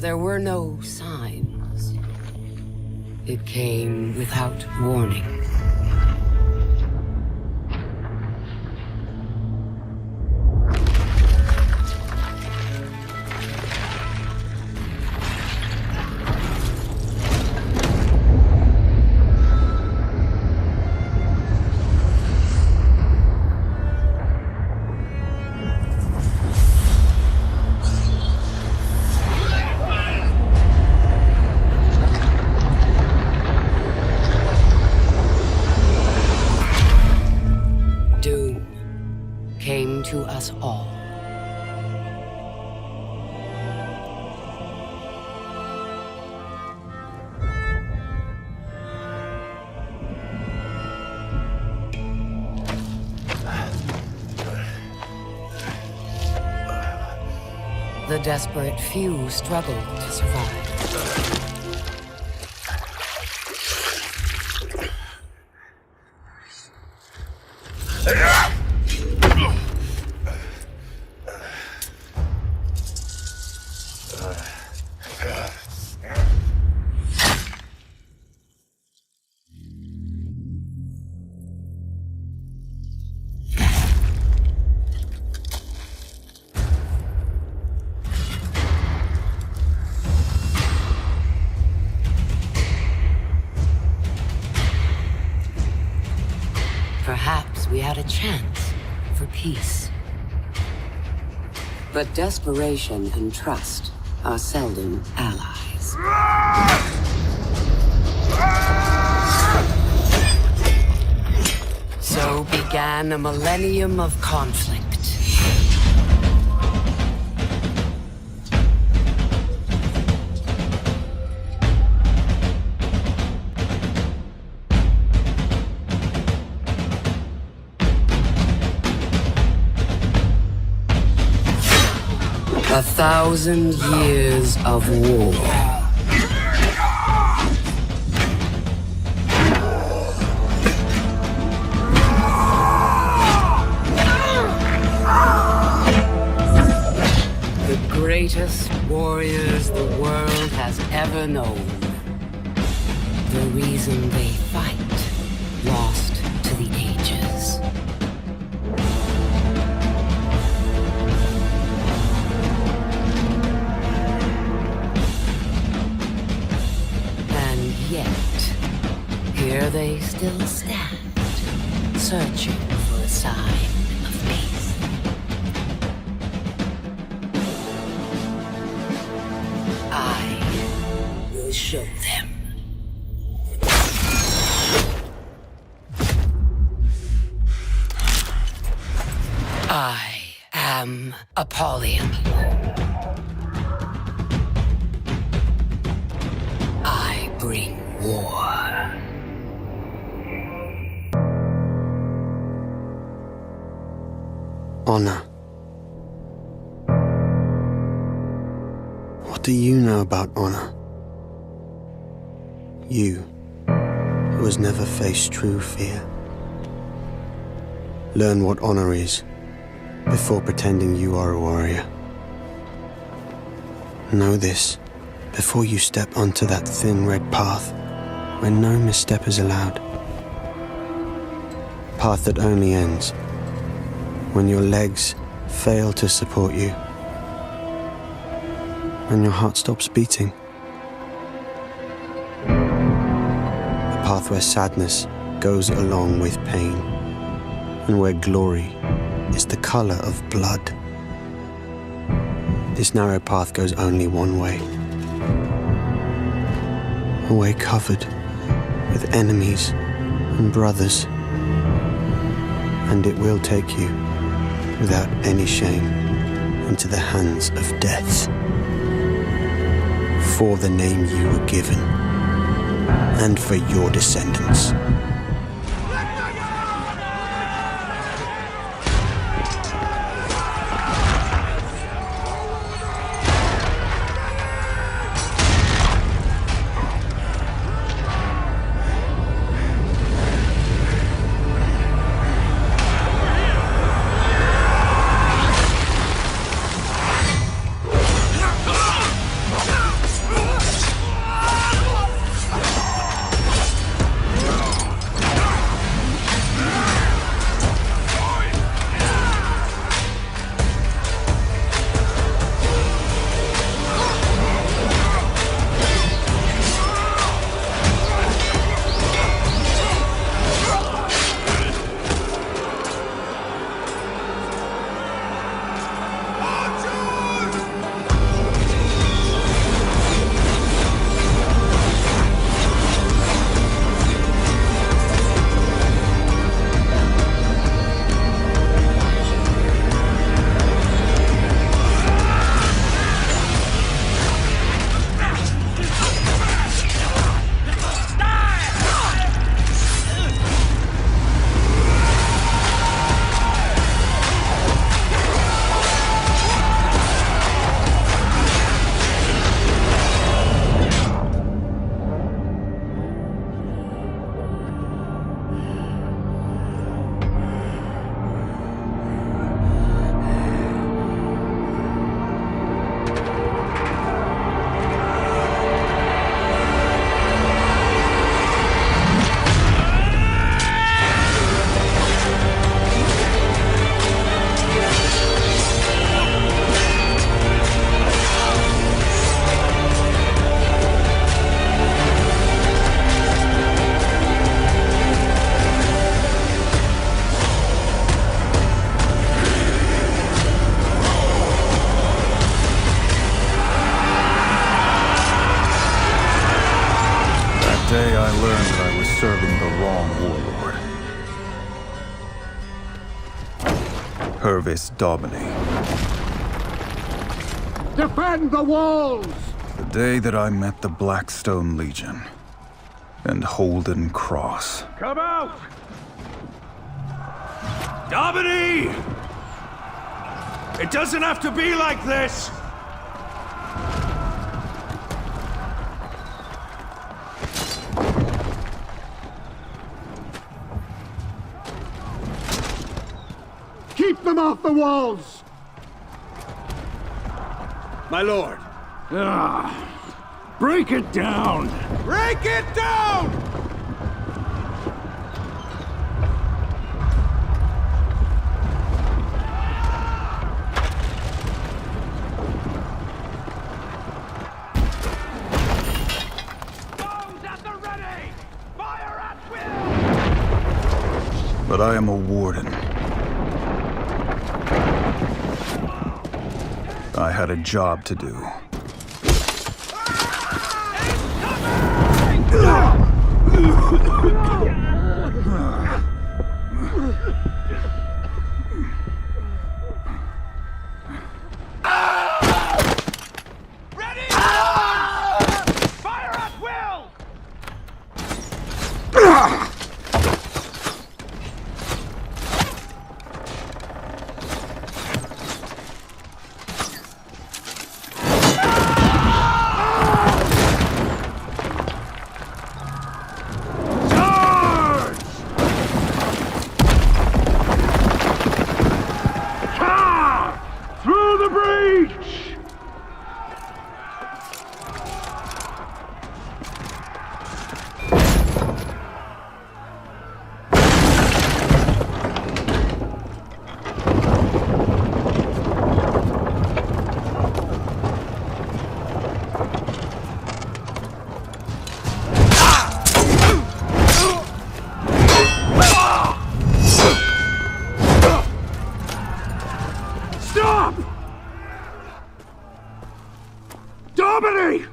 there were no signs. It came without warning. Came to us all. The desperate few struggled to survive. Perhaps we had a chance for peace. But desperation and trust are seldom allies. So began a millennium of conflict. 1,000 years of war. The greatest warriors the world has ever known. The reason they fight, lost to the ages. And yet, here they still stand, searching for a sign of peace. I will show them. I am Apollyon. I bring war. Honor. What do you know about honor? You, who has never faced true fear. Learn what honor is before pretending you are a warrior. Know this before you step onto that thin red path where no misstep is allowed. Path that only ends when your legs fail to support you, when your heart stops beating. A path where sadness goes along with pain, and where glory is the color of blood. This narrow path goes only one way. A way covered with enemies and brothers. And it will take you, without any shame, into the hands of death. For the name you were given, and for your descendants. learned that I was serving the wrong warlord. Purvis Domini. Defend the walls! The day that I met the Blackstone Legion and Holden Cross. Come out! Domini! It doesn't have to be like this! Keep them off the walls! My lord. Break it down! Break it down! Bows at the ready! Fire at will! But I am a warden. I had a job to do. Ready! Fire at will! Charge! Through the breach! Stop! Domini!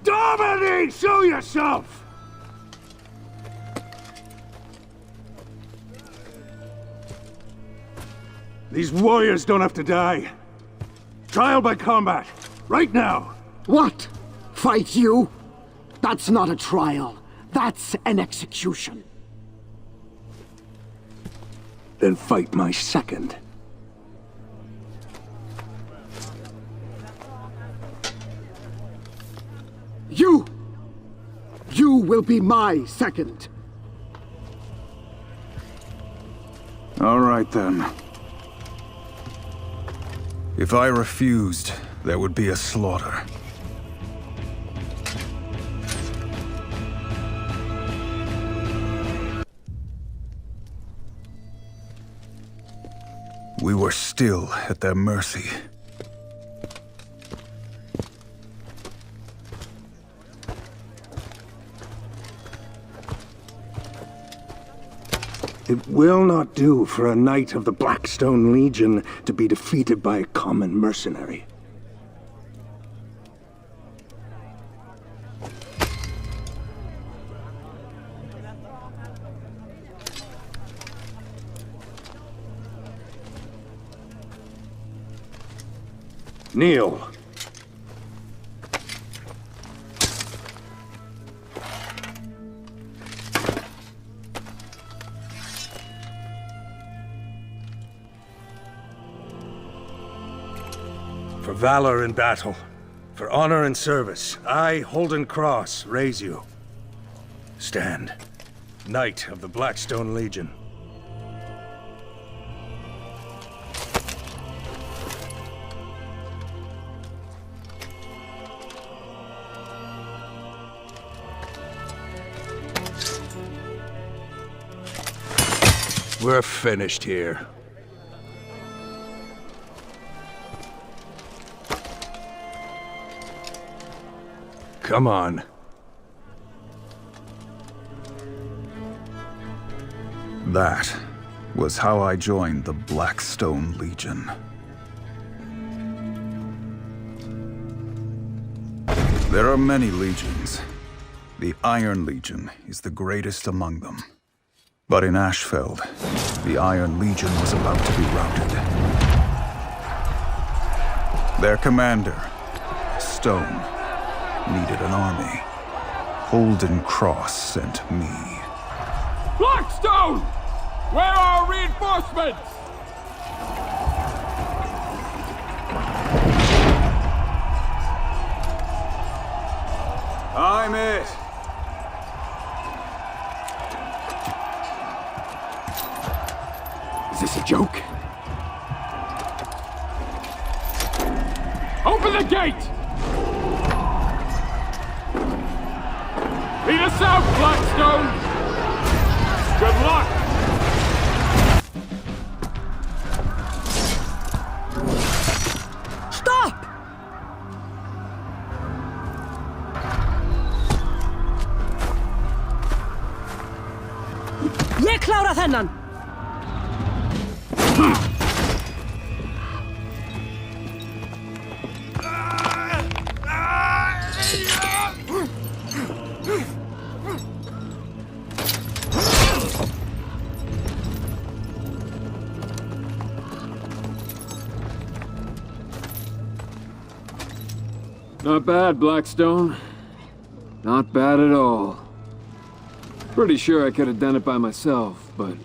Domini! Show yourself! These warriors don't have to die. Trial by combat. Right now. What? Fight you? That's not a trial. That's an execution. Then fight my second. You will be my second. All right, then. If I refused, there would be a slaughter. We were still at their mercy. It will not do for a knight of the Blackstone Legion to be defeated by a common mercenary. Kneel. For valor in battle, for honor and service, I, Holden Cross, raise you. Stand, Knight of the Blackstone Legion. We're finished here. Come on. That was how I joined the Blackstone Legion. There are many legions, The Iron Legion is the greatest among them. But in Ashfeld, the Iron Legion was about to be routed. Their commander, Stone, needed an army. Holden Cross sent me. Blackstone! Where are our reinforcements? I'm it. Is this a joke? Open the gate! Lead us out, Blackstone! Good luck! Stop! Ég klára þennan! Not bad, Blackstone. Not bad at all. Pretty sure I could have done it by myself, but...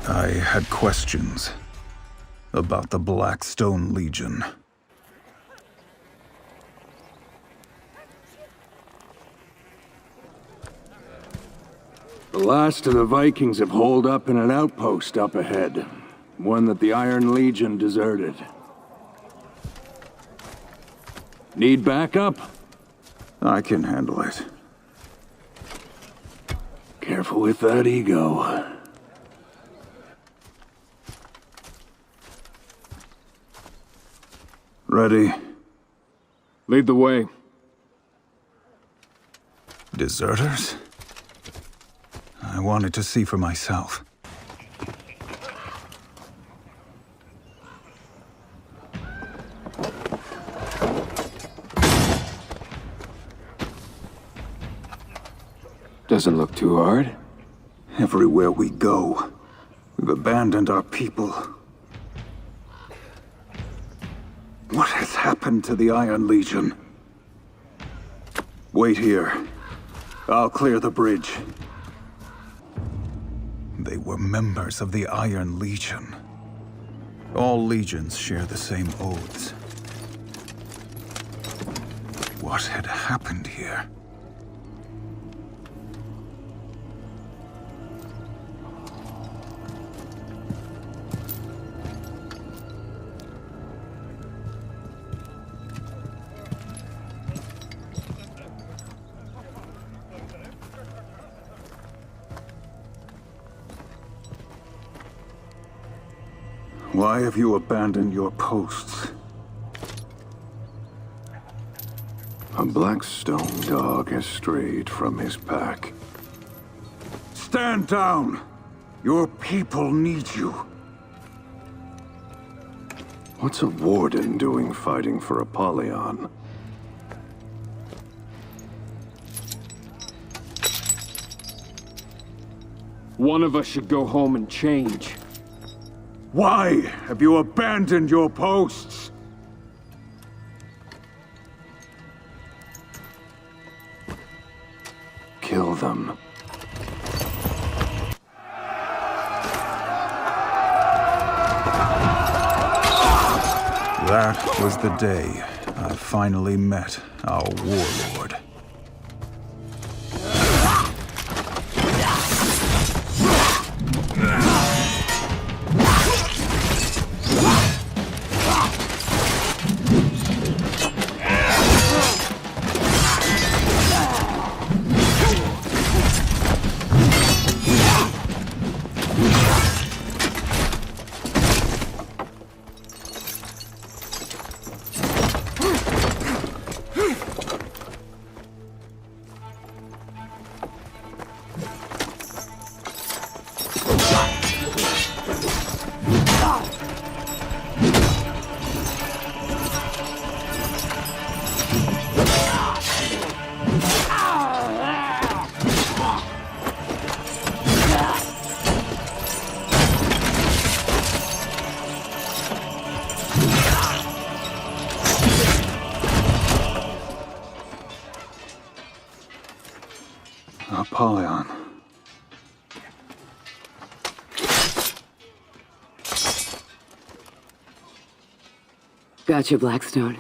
I had questions about the Blackstone Legion. The last of the Vikings have holed up in an outpost up ahead. One that the Iron Legion deserted. Need backup? I can handle it. Careful with that ego. Ready? Lead the way. Deserters? I wanted to see for myself. Doesn't look too hard. Everywhere we go, we've abandoned our people. What has happened to the Iron Legion? Wait here. I'll clear the bridge. They were members of the Iron Legion. All legions share the same oaths. What had happened here? Why have you abandoned your posts? A Blackstone dog has strayed from his pack. Stand down! Your people need you. What's a warden doing fighting for Apollyon? One of us should go home and change. Why have you abandoned your posts? Kill them. That was the day I finally met our warlord. Pawn. Gotcha, Blackstone.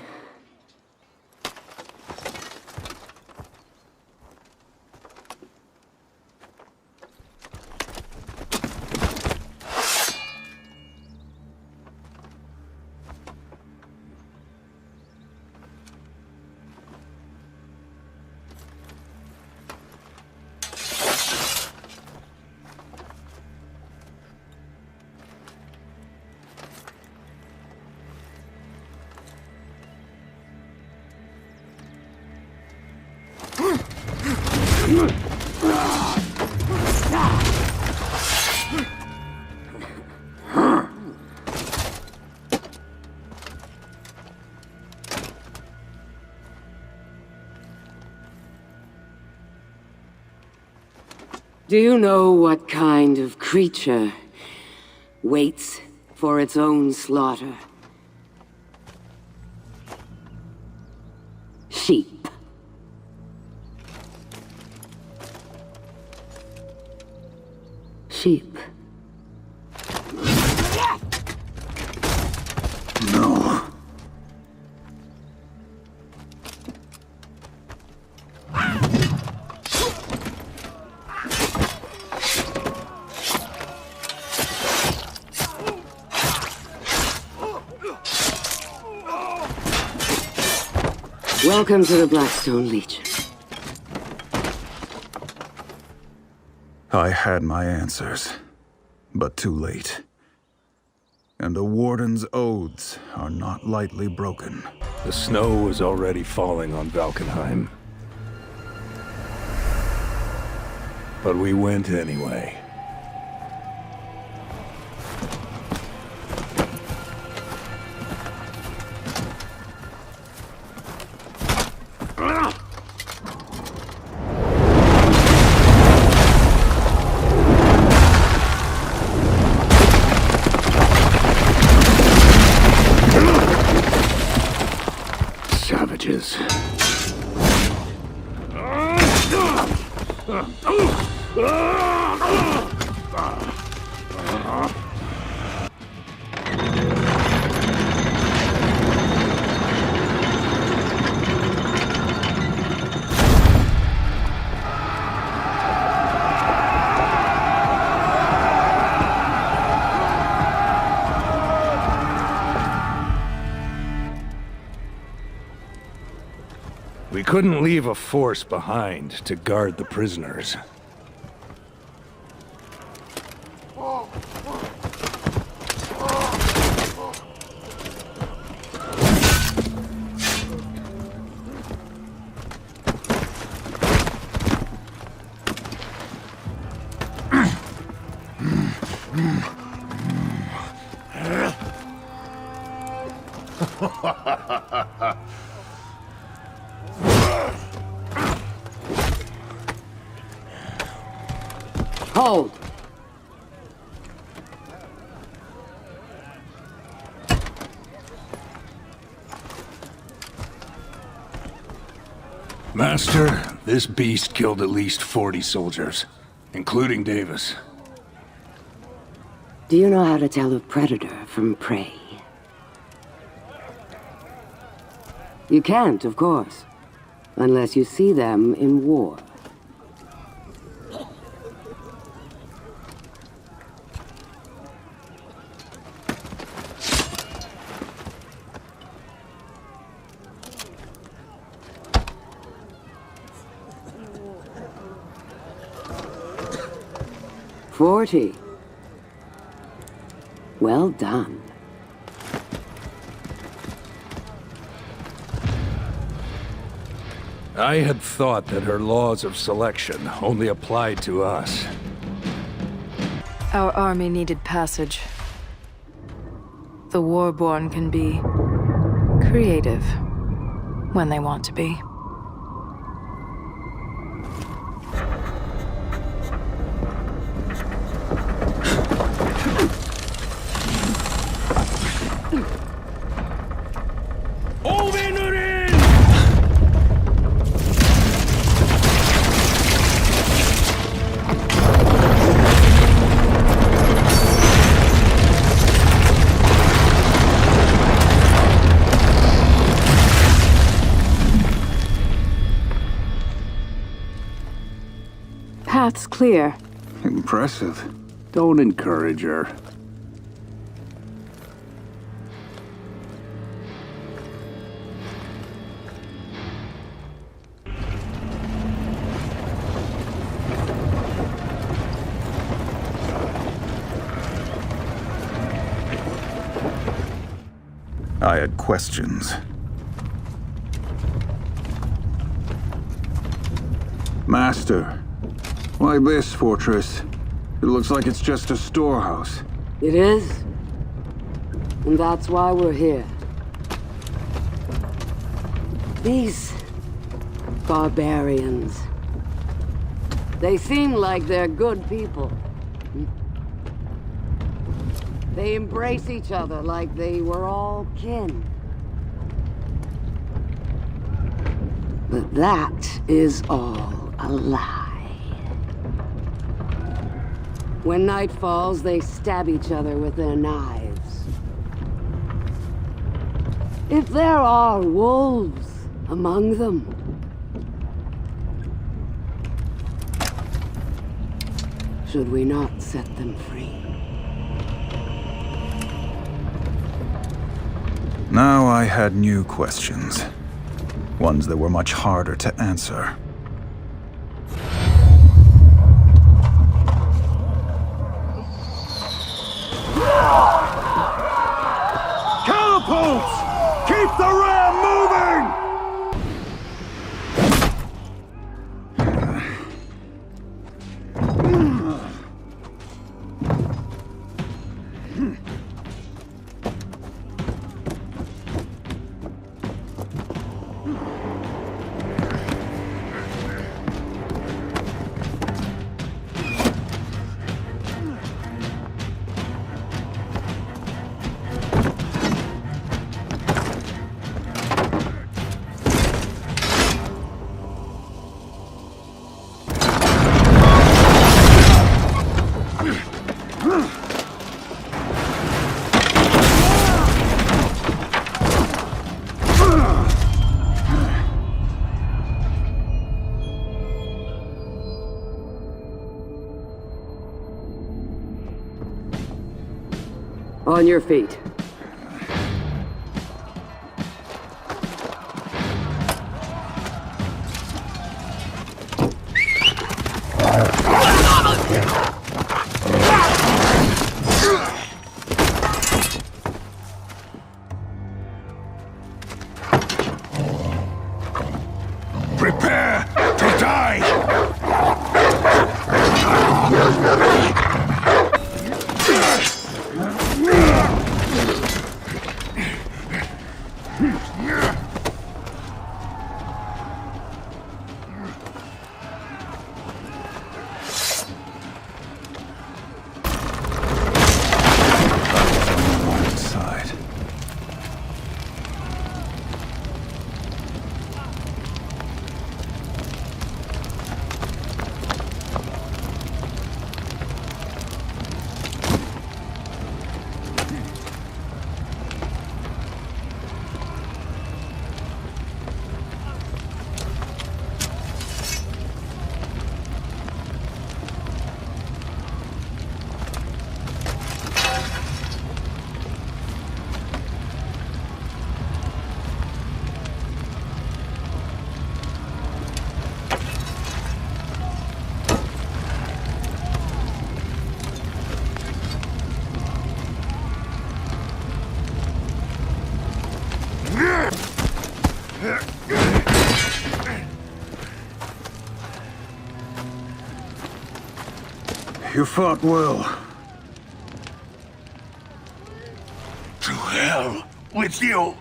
Do you know what kind of creature waits for its own slaughter? Sheep. Sheep. No. Welcome to the Blackstone Legion. I had my answers, but too late. And a warden's oaths are not lightly broken. The snow was already falling on Valkenheim. But we went anyway. Savages. We couldn't leave a force behind to guard the prisoners. Hold! Master, this beast killed at least 40 soldiers, including Davis. Do you know how to tell a predator from prey? You can't, of course, unless you see them in war. $40. Well done. I had thought that her laws of selection only applied to us. Our army needed passage. The Warborn can be creative when they want to be. path's clear. Impressive. Don't encourage her. I had questions. Master, why this fortress? It looks like it's just a storehouse. It is. And that's why we're here. These barbarians. They seem like they're good people. They embrace each other like they were all kin. But that is all a lie. When night falls, they stab each other with their knives. If there are wolves among them, should we not set them free? Now I had new questions. Ones that were much harder to answer. Catapults! Keep the ram moving! On your feet. Prepare to die! Side. You fought well. To hell with you!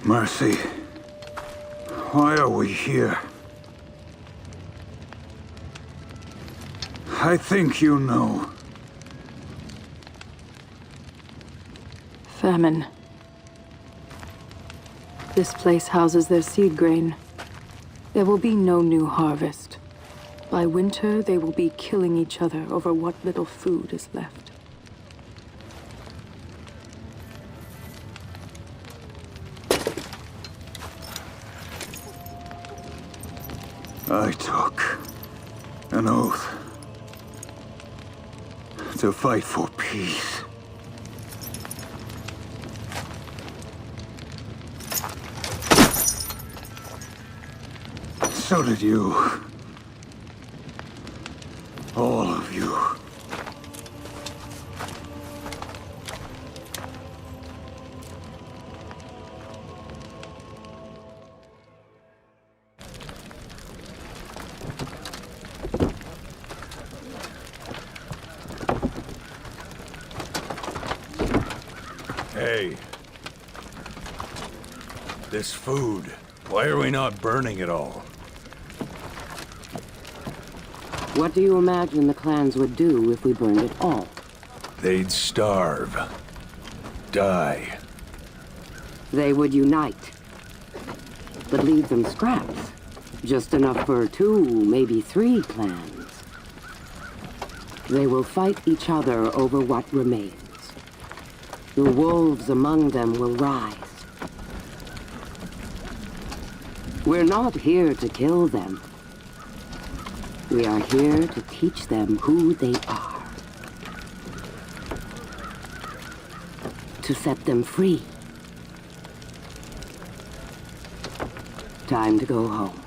Mercy. Why are we here? I think you know. Famine. This place houses their seed grain. There will be no new harvest. By winter, they will be killing each other over what little food is left. I took an oath to fight for peace. So did you. All of you. Hey. This food. Why are we not burning it all? What do you imagine the clans would do if we burned it all? They'd starve. Die. They would unite. But leave them scraps. Just enough for 2, maybe 3 clans. They will fight each other over what remains. The wolves among them will rise. We're not here to kill them. We are here to teach them who they are. To set them free. Time to go home.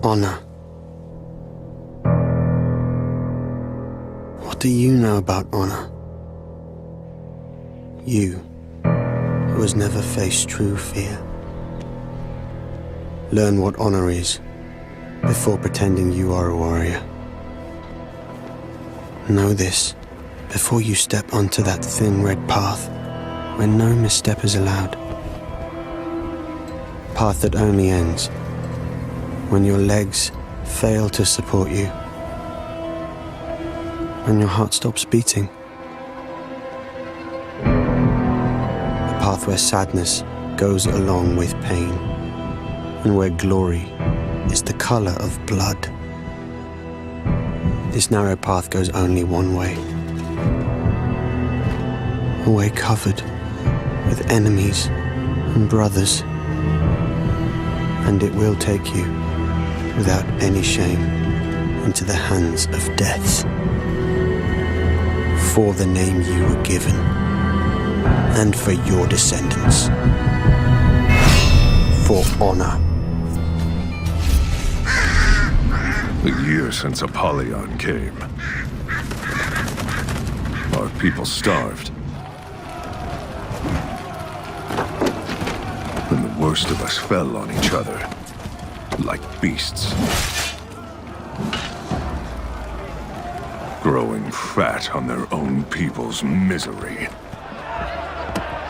Honor. What do you know about honor? You, who has never faced true fear. Learn what honor is before pretending you are a warrior. Know this before you step onto that thin red path where no misstep is allowed. Path that only ends when your legs fail to support you, when your heart stops beating. A path where sadness goes along with pain, and where glory is the color of blood. This narrow path goes only one way. A way covered with enemies and brothers, and it will take you without any shame into the hands of death. For the name you were given, and for your descendants. For honor. A year since Apollyon came. Our people starved. And the worst of us fell on each other. Like beasts. Growing fat on their own people's misery.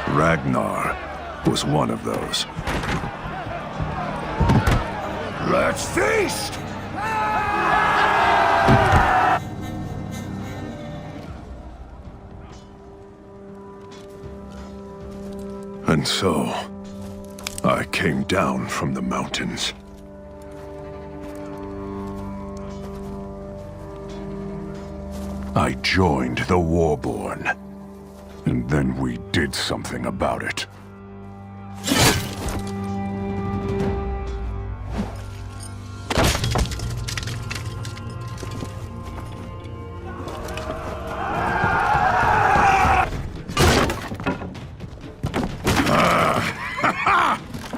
Ragnar was one of those. Let's feast! And so, I came down from the mountains. I joined the Warborn, and then we did something about it.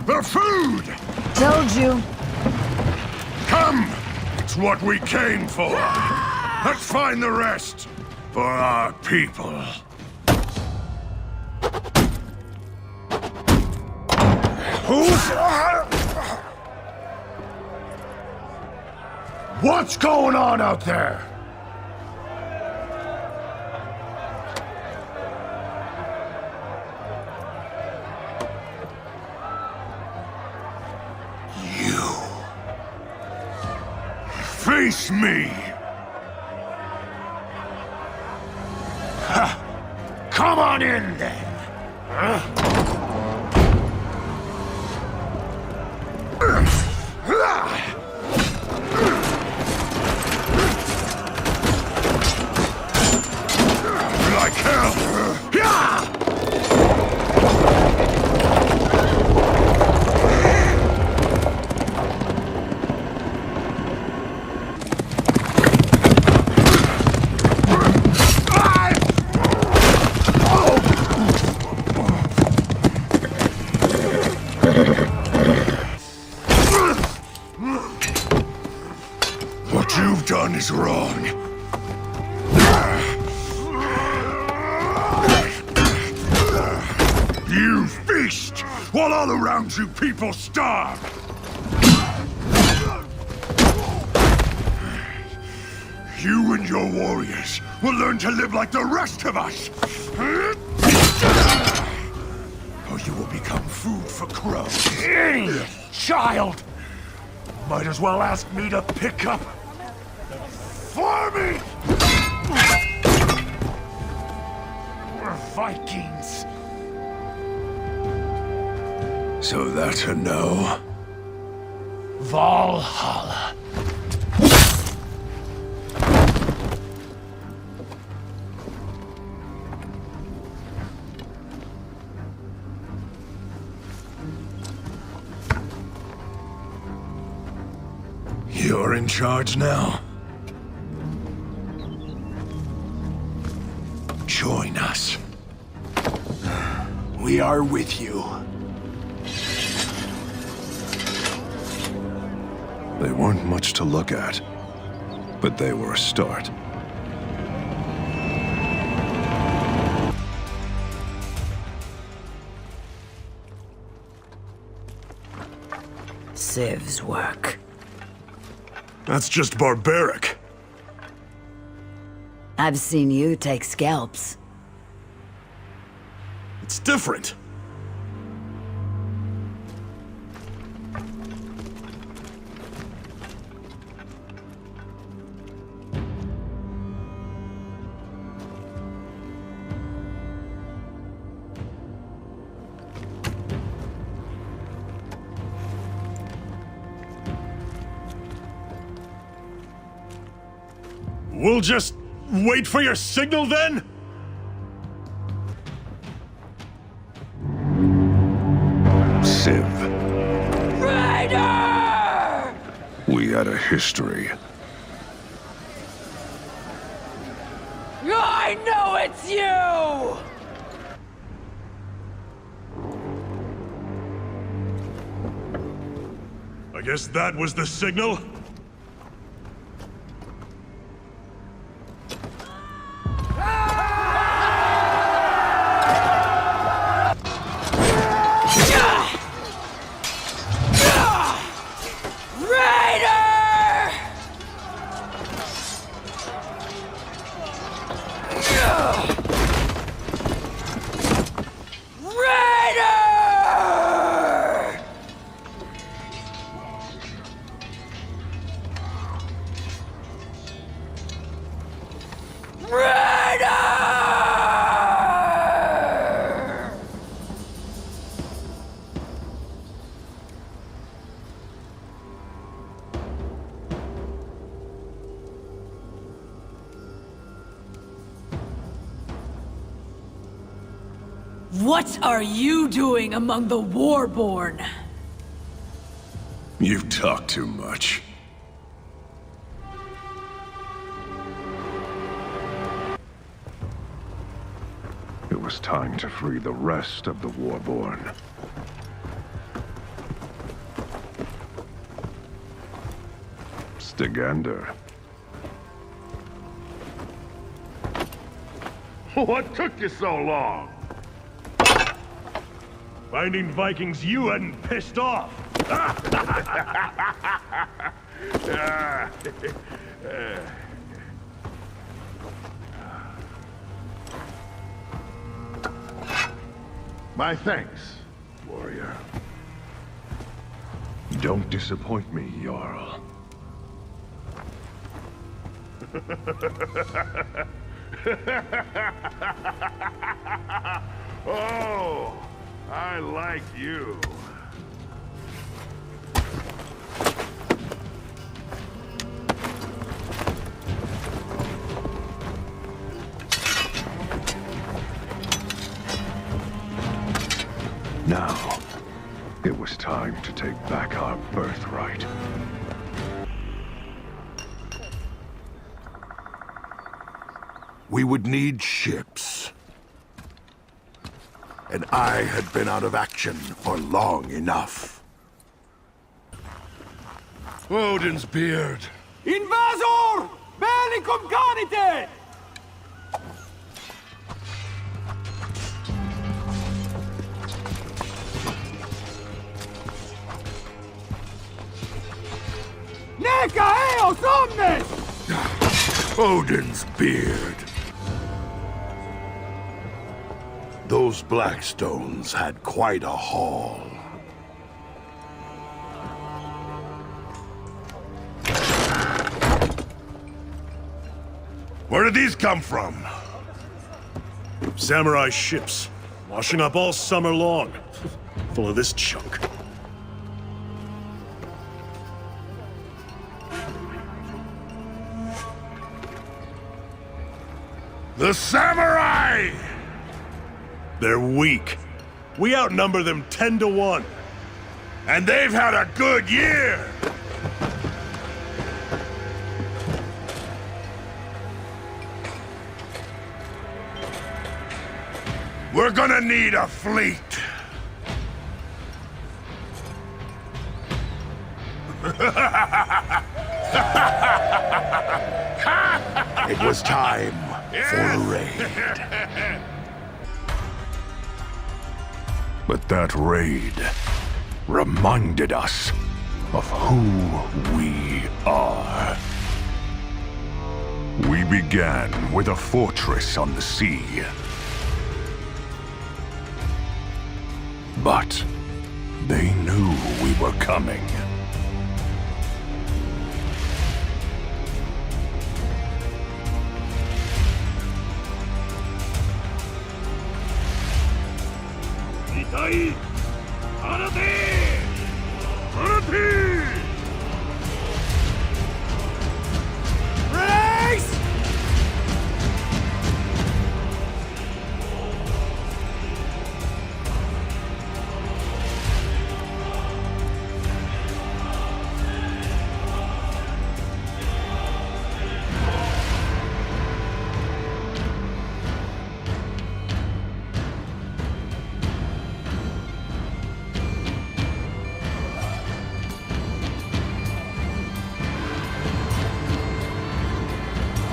The food! Told you. Come! It's what we came for. Let's find the rest for our people. What's going on out there? Face me! Ha! Come on in, then! Like hell! What you've done is wrong. You feast while all around you people starve. You and your warriors will learn to live like the rest of us. Or you will become food for crows. Child! Might as well ask me to pick up for me! We're Vikings. So that's a no. Valhalla. You're in charge now. Join us. We are with you. They weren't much to look at, but they were a start. Civ's work. That's just barbaric. I've seen you take scalps. It's different. We'll just wait for your signal then? Civ. Raider! We had a history. I know it's you! I guess that was the signal? What are you doing among the Warborn? You talk too much. It was time to free the rest of the Warborn. Stygander. What took you so long? Finding Vikings you hadn't pissed off. My thanks, warrior. Don't disappoint me, Jarl. Oh, I like you. Now, it was time to take back our birthright. We would need ships. And I had been out of action for long enough. Odin's beard. Invasor! Bellicum canite! Neca eos omnes! Odin's beard. Those Blackstones had quite a haul. Where did these come from? Samurai ships, washing up all summer long, full of this junk. The samurai! They're weak. We outnumber them 10 to 1. And they've had a good year! We're gonna need a fleet. It was time for a raid. But that raid reminded us of who we are. We began with a fortress on the sea. But they knew we were coming.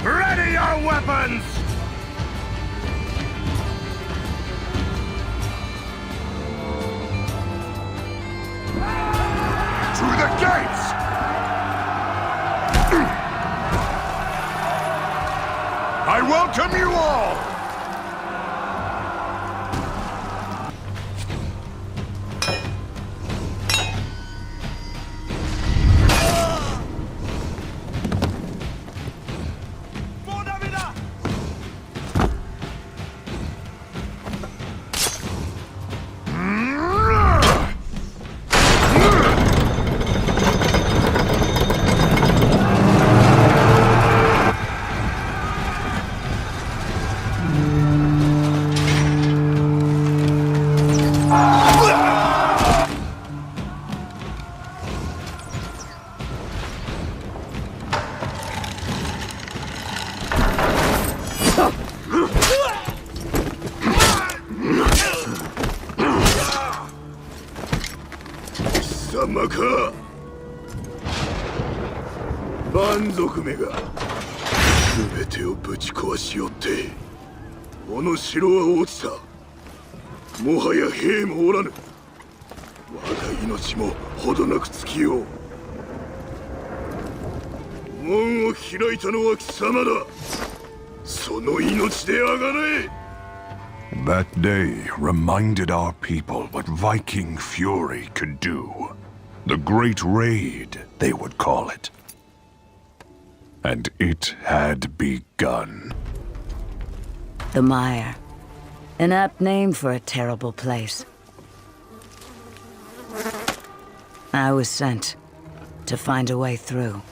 Ready your weapons! To the gates! I welcome you all!か蛮族めが全てをぶち壊しよってこの城は落ちた。もはや兵もおらぬ。我が命もほどなく尽きよう。門を開いたのは貴様だ。その命であがれ。That day reminded our people what Viking fury could do. The Great Raid, they would call it. And it had begun. The Mire. An apt name for a terrible place. I was sent to find a way through.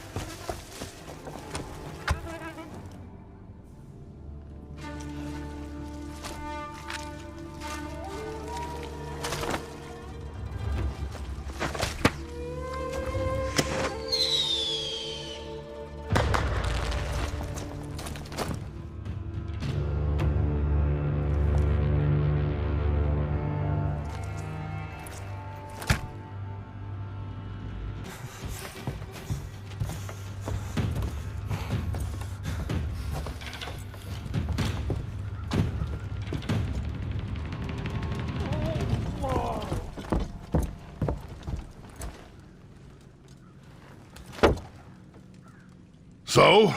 So?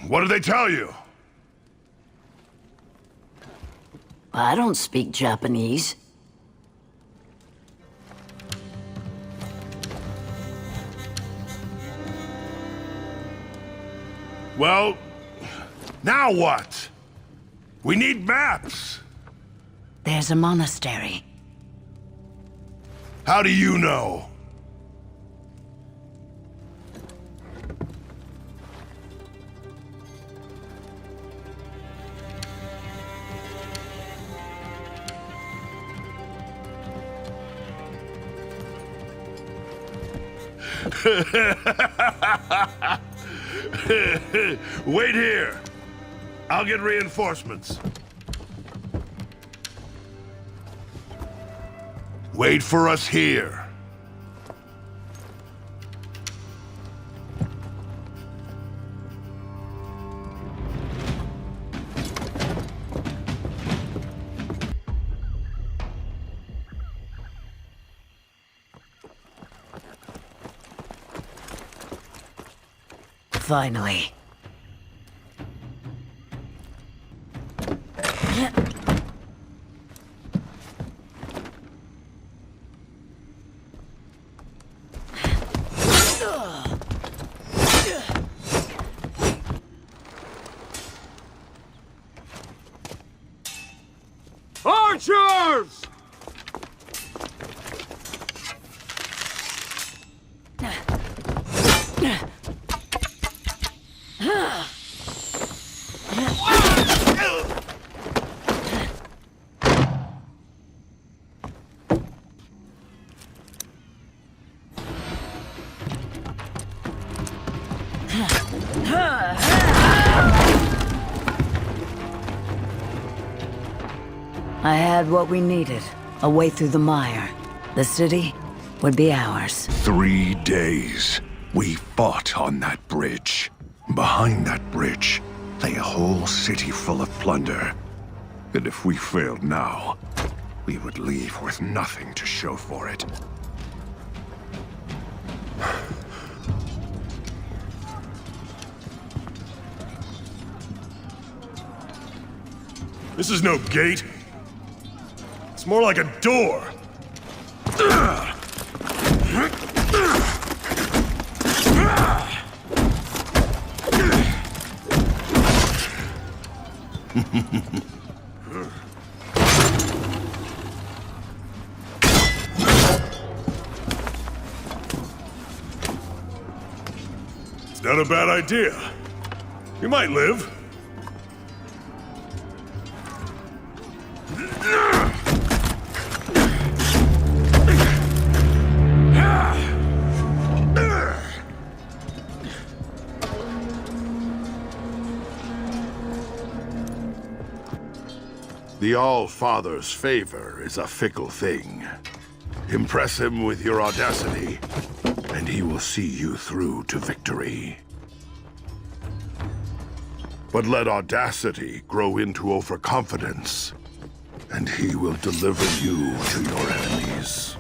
What did they tell you? I don't speak Japanese. Well, now what? We need maps. There's a monastery. How do you know? Wait here. I'll get reinforcements. Wait for us here. Finally. Archers! I had what we needed. A way through the mire. The city would be ours. 3 days. We fought on that bridge. Behind that bridge lay a whole city full of plunder. And if we failed now, we would leave with nothing to show for it. This is no gate. It's more like a door. It's not a bad idea. We might live. The All-Father's favor is a fickle thing. Impress him with your audacity, and he will see you through to victory. But let audacity grow into overconfidence, and he will deliver you to your enemies.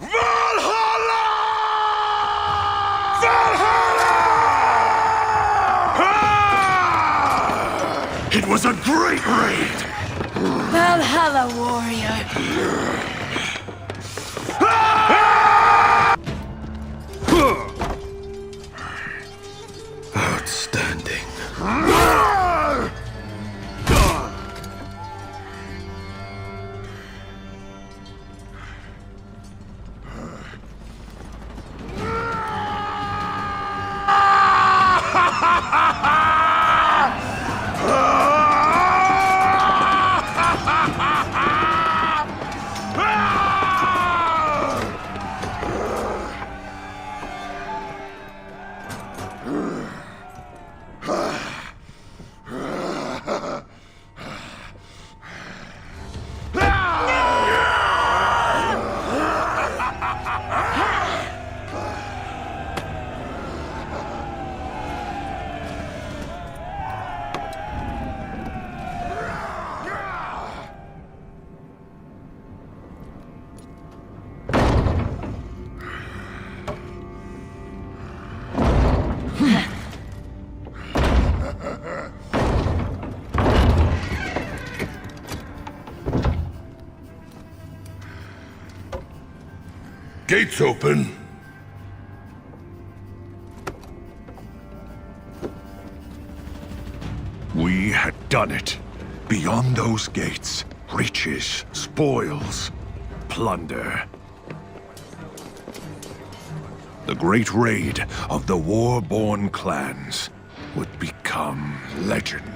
Valhalla! It was a great raid! Valhalla, warrior! Outstanding. Gates open. We had done it. Beyond those gates, riches, spoils, plunder. The great raid of the war-born clans would become legend.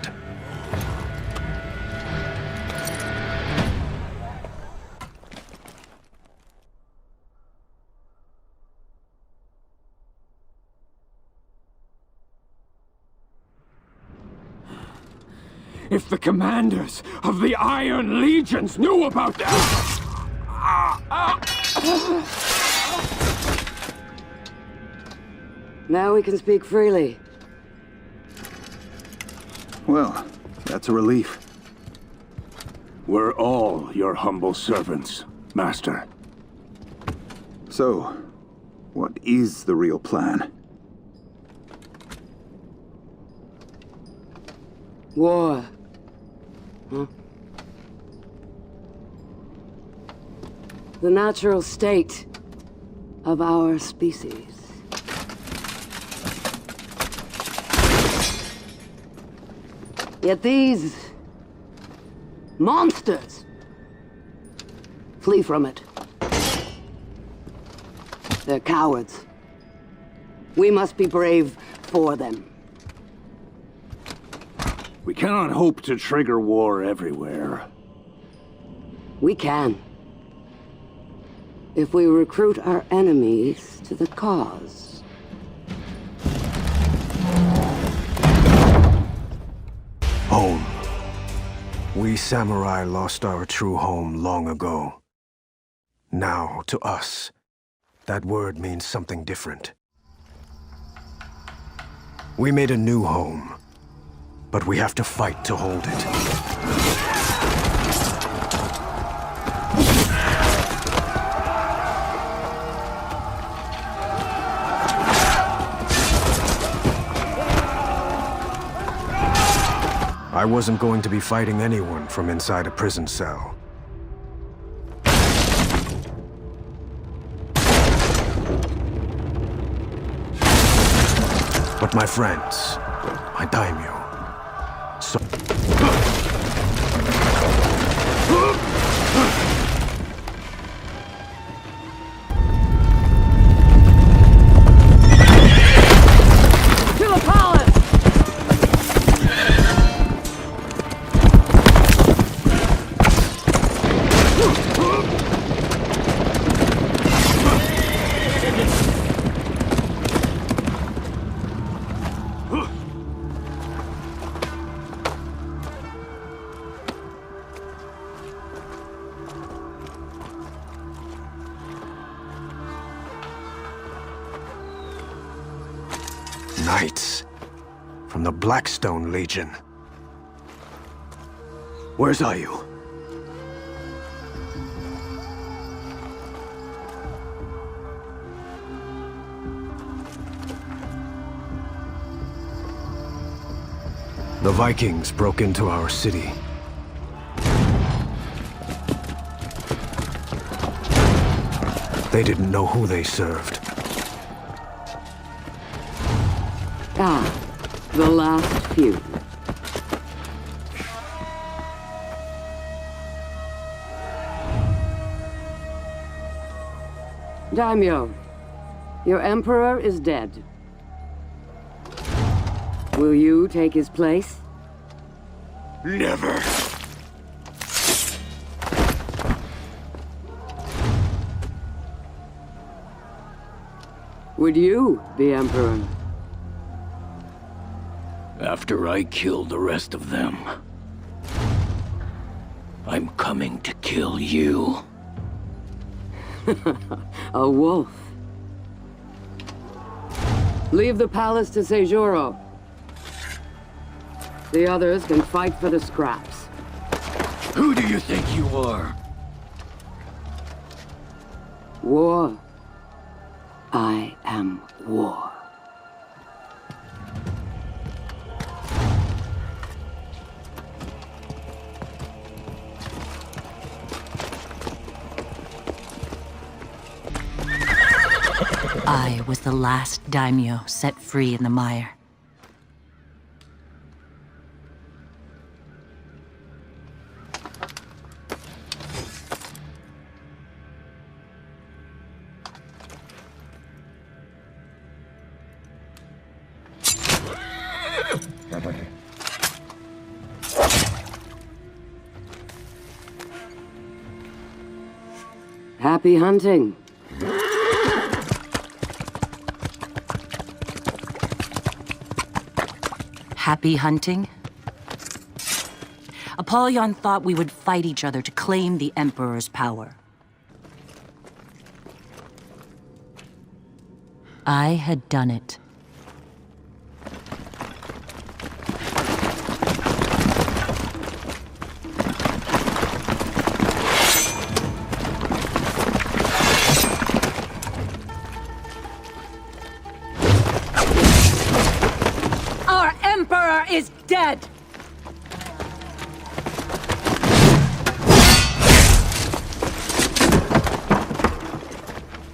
If the commanders of the Iron Legions knew about that! Now we can speak freely. Well, that's a relief. We're all your humble servants, Master. So, what is the real plan? War. Huh? The natural state of our species. Yet these monsters flee from it. They're cowards. We must be brave for them. We cannot hope to trigger war everywhere. We can. If we recruit our enemies to the cause. Home. We samurai lost our true home long ago. Now, to us, that word means something different. We made a new home, but we have to fight to hold it. I wasn't going to be fighting anyone from inside a prison cell. But my friends, my daimyo, so... To the palace! Knights from the Blackstone Legion. Where's Ayu? The Vikings broke into our city. They didn't know who they served. Ah, the last few. Daimyo, your emperor is dead. Will you take his place? Never. Would you be emperor? After I kill the rest of them, I'm coming to kill you. A wolf. Leave the palace to Seijuro. The others can fight for the scraps. Who do you think you are? War. I am war. I was the last daimyo set free in the mire. Happy hunting. Happy hunting? Apollyon thought we would fight each other to claim the Emperor's power. I had done it. Our Emperor is dead!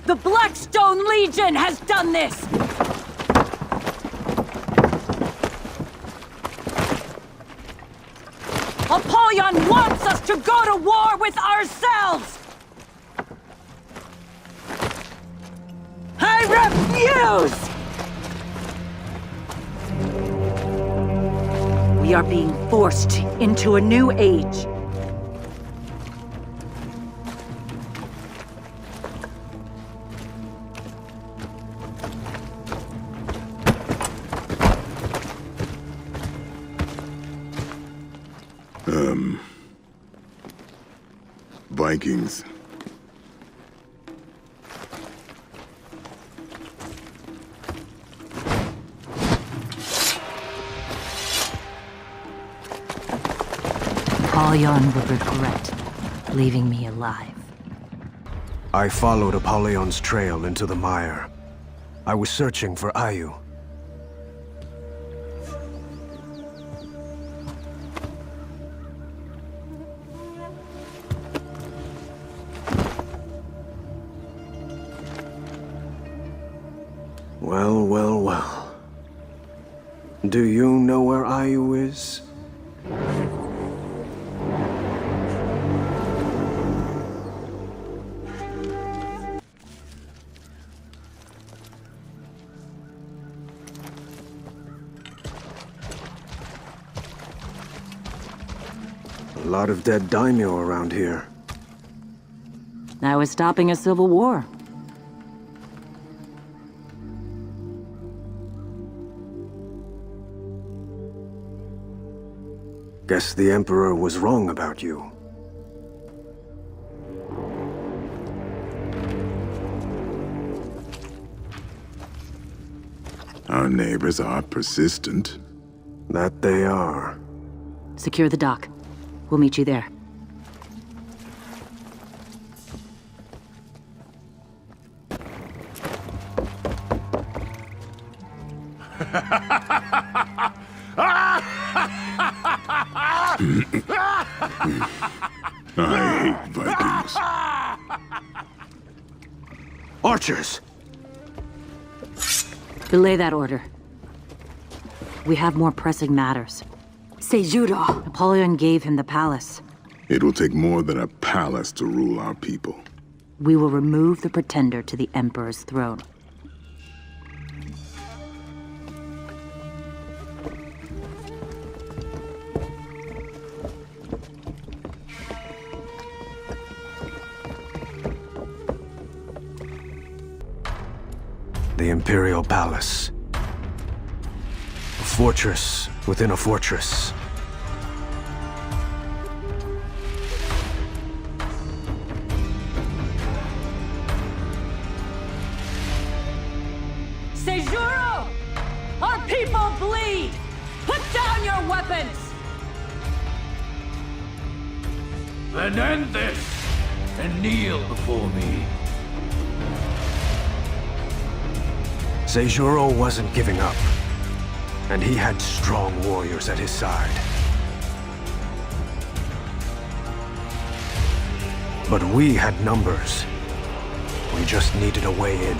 The Blackstone Legion has done this! Apollyon wants us to go to war with ourselves! I refuse! We are being forced into a new age. Vikings. Apollyon would regret leaving me alive. I followed Apollyon's trail into the mire. I was searching for Ayu. Well, well, well. Do you know where Ayu is? A lot of dead daimyo around here. I was stopping a civil war. Guess the Emperor was wrong about you. Our neighbors are persistent. That they are. Secure the dock. We'll meet you there. I hate Vikings. Archers! Delay that order. We have more pressing matters. Seijuro! Napoleon gave him the palace. It will take more than a palace to rule our people. We will remove the pretender to the Emperor's throne. The Imperial Palace. A fortress within a fortress. Seijuro! Our people bleed! Put down your weapons! Then end this, and kneel before me. Seijuro wasn't giving up, and he had strong warriors at his side. But we had numbers. We just needed a way in.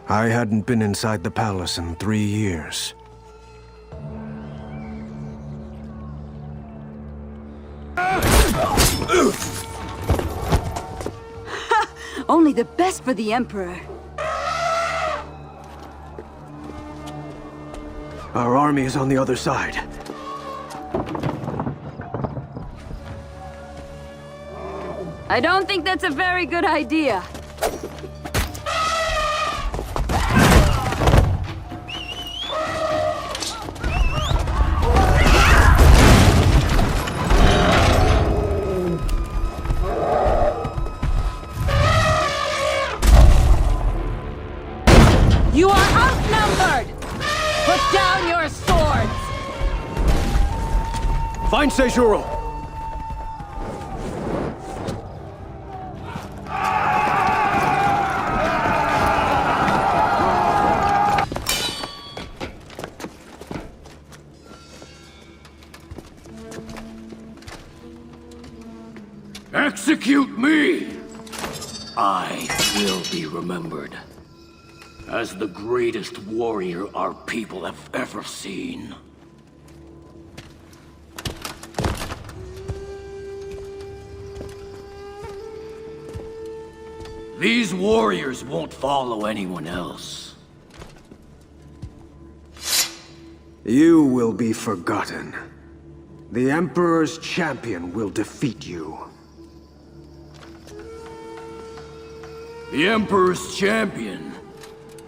I hadn't been inside the palace in 3 years. Only the best for the Emperor. Our army is on the other side. I don't think that's a very good idea. You are outnumbered! Put down your swords! Find Seijuro! Execute me! I will be remembered as the greatest warrior our people have ever seen. These warriors won't follow anyone else. You will be forgotten. The Emperor's champion will defeat you. The Emperor's champion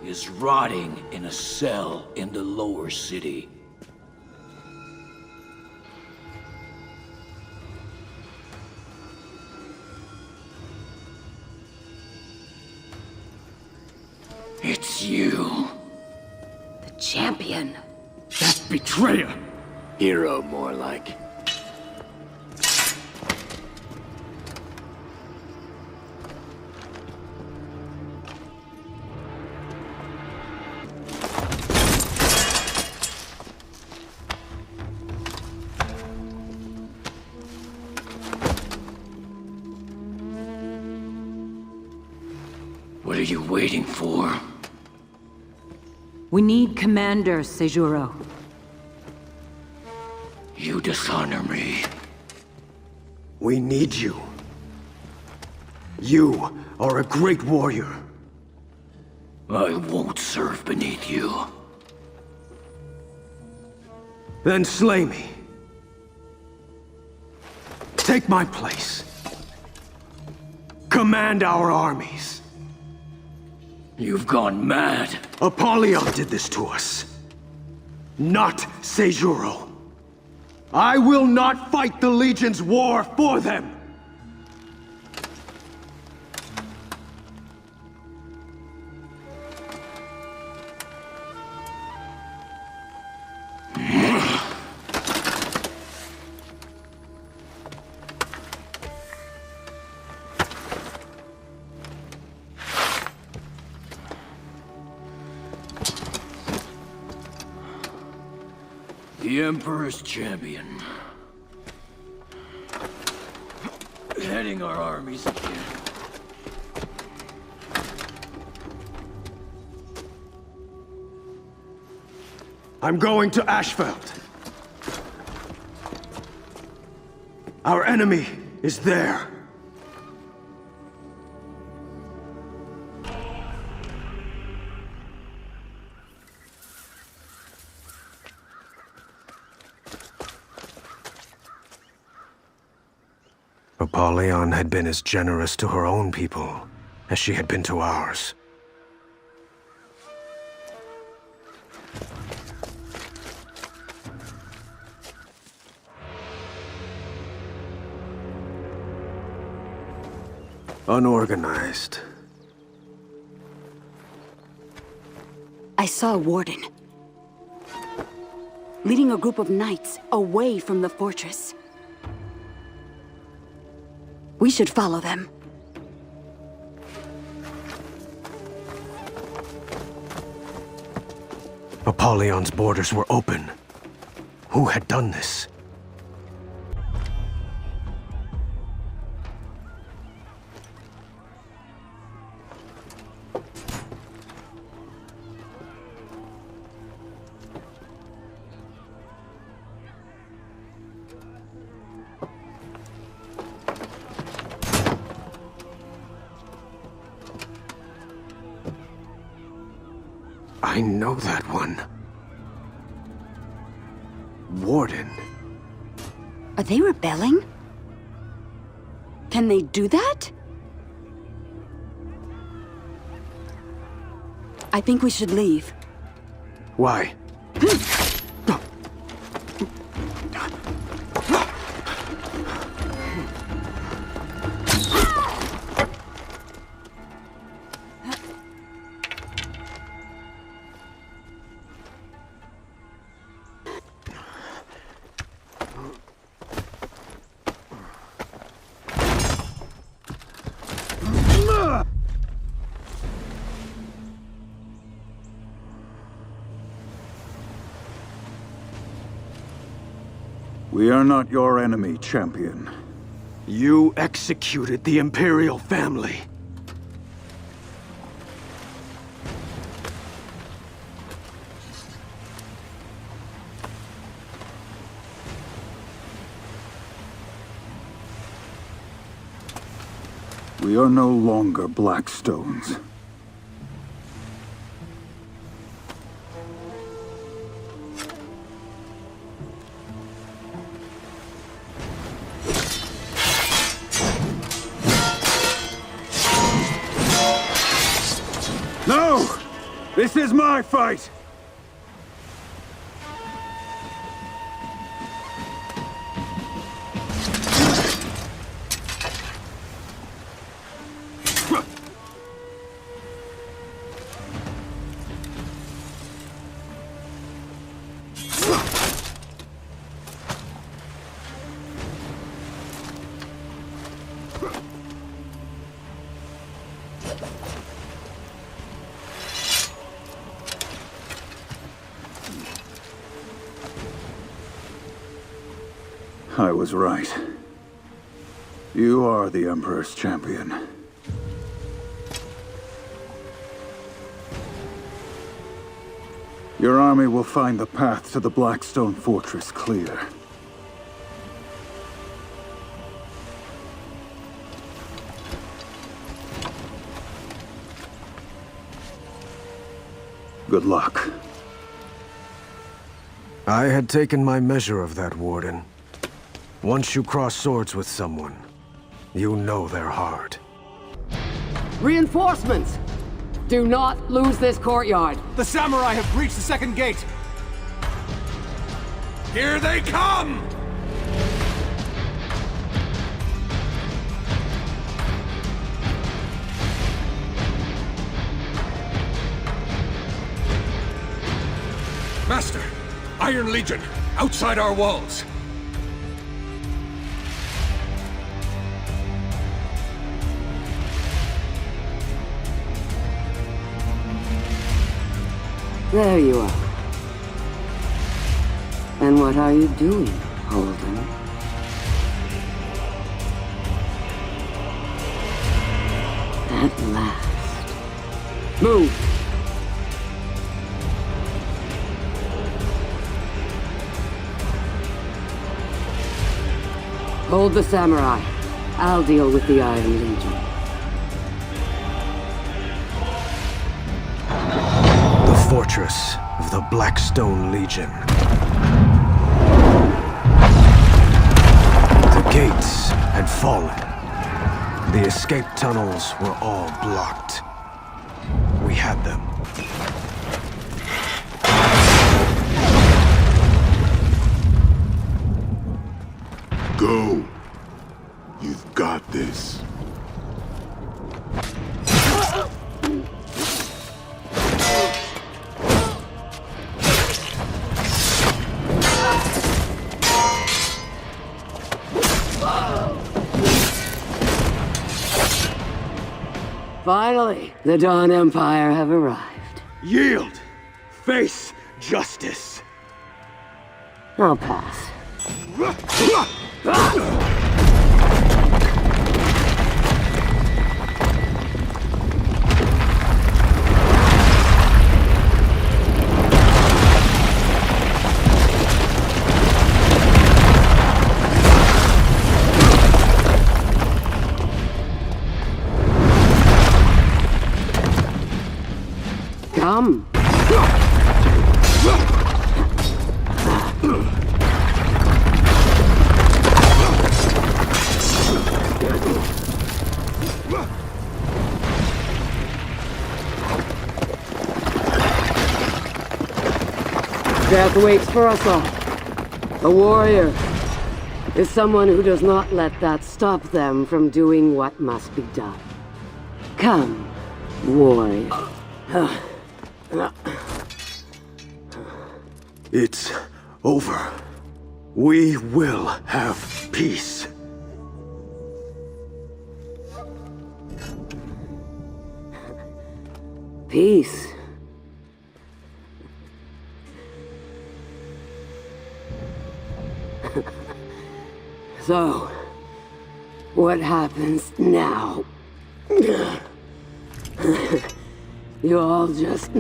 is rotting in a cell in the lower city. It's you. The champion. That betrayer! Hero, more like. What are you waiting for? We need commanders, Seijuro. You dishonor me. We need you. You are a great warrior. I won't serve beneath you. Then slay me. Take my place. Command our armies. You've gone mad. Apollyon did this to us. Not Seijuro. I will not fight the Legion's war for them! The Emperor's champion. Heading our armies again. I'm going to Ashfeld. Our enemy is there. Apollyon had been as generous to her own people as she had been to ours. Unorganized. I saw a warden. Leading a group of knights away from the fortress. We should follow them. Apollyon's borders were open. Who had done this? I know that one. Warden. Are they rebelling? Can they do that? I think we should leave. Why? We are not your enemy, champion. You executed the Imperial family. We are no longer Blackstones. No! This is my fight! I was right. You are the Emperor's champion. Your army will find the path to the Blackstone Fortress clear. Good luck. I had taken my measure of that warden. Once you cross swords with someone, you know their heart. Reinforcements! Do not lose this courtyard. The samurai have breached the second gate. Here they come! Master, Iron Legion, outside our walls. There you are. And what are you doing, Holden? At last. Move! Hold the samurai. I'll deal with the Iron Legion. The fortress of the Blackstone Legion. The gates had fallen. The escape tunnels were all blocked. We had them. Go. You've got this. Finally, the Dawn Empire have arrived. Yield! Face justice! I'll pass. Come. Death waits for us all. A warrior is someone who does not let that stop them from doing what must be done. Come, warrior. It's over. We will have peace. Peace. So, what happens now? You all just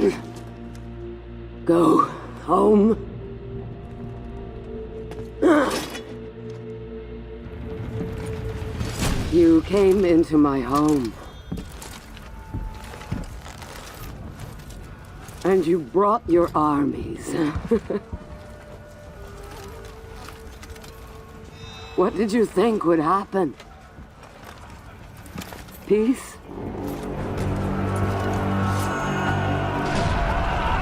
go home? You came into my home. And you brought your armies. What did you think would happen? Peace?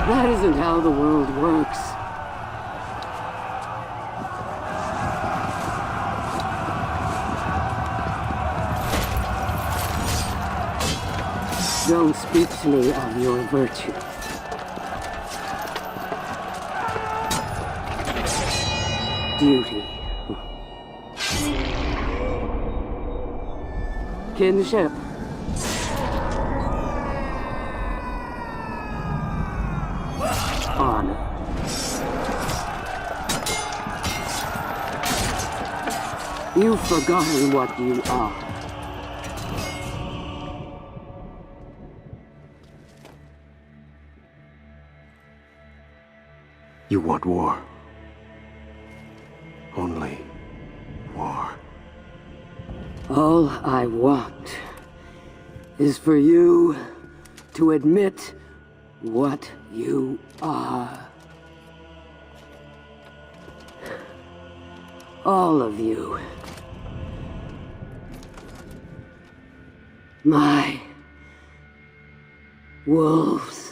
That isn't how the world works. Don't speak to me of your virtues. Duty. Kinship. Honor. You've forgotten what you are. You want war. Only war. All I want is for you to admit what you are. All of you. My wolves.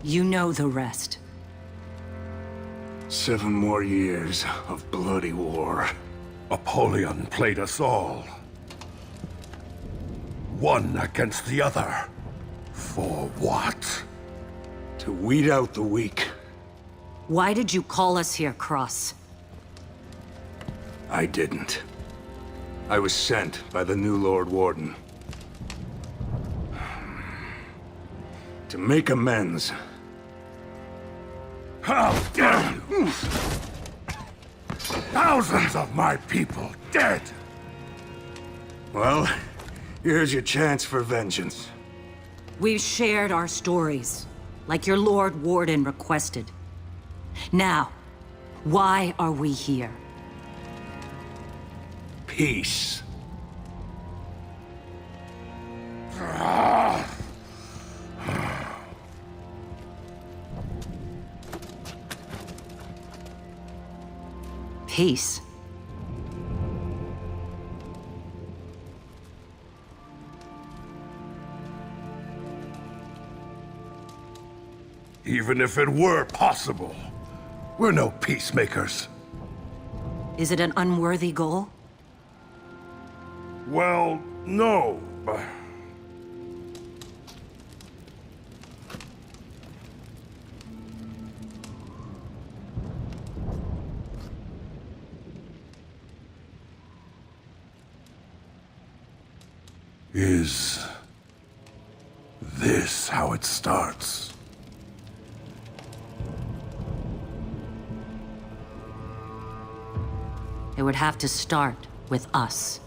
You know the rest. 7 more years of bloody war. Apollyon played us all. One against the other. For what? To weed out the weak. Why did you call us here, Cross? I didn't. I was sent by the new Lord Warden. To make amends. How dare you! Thousands of my people dead! Well, here's your chance for vengeance. We've shared our stories, like your Lord Warden requested. Now, why are we here? Peace. Peace. Even if it were possible, we're no peacemakers. Is it an unworthy goal? Well, no. Is this how it starts? It would have to start with us.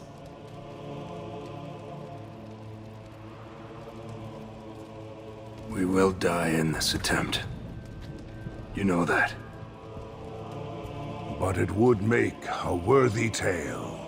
We will die in this attempt. You know that. But it would make a worthy tale.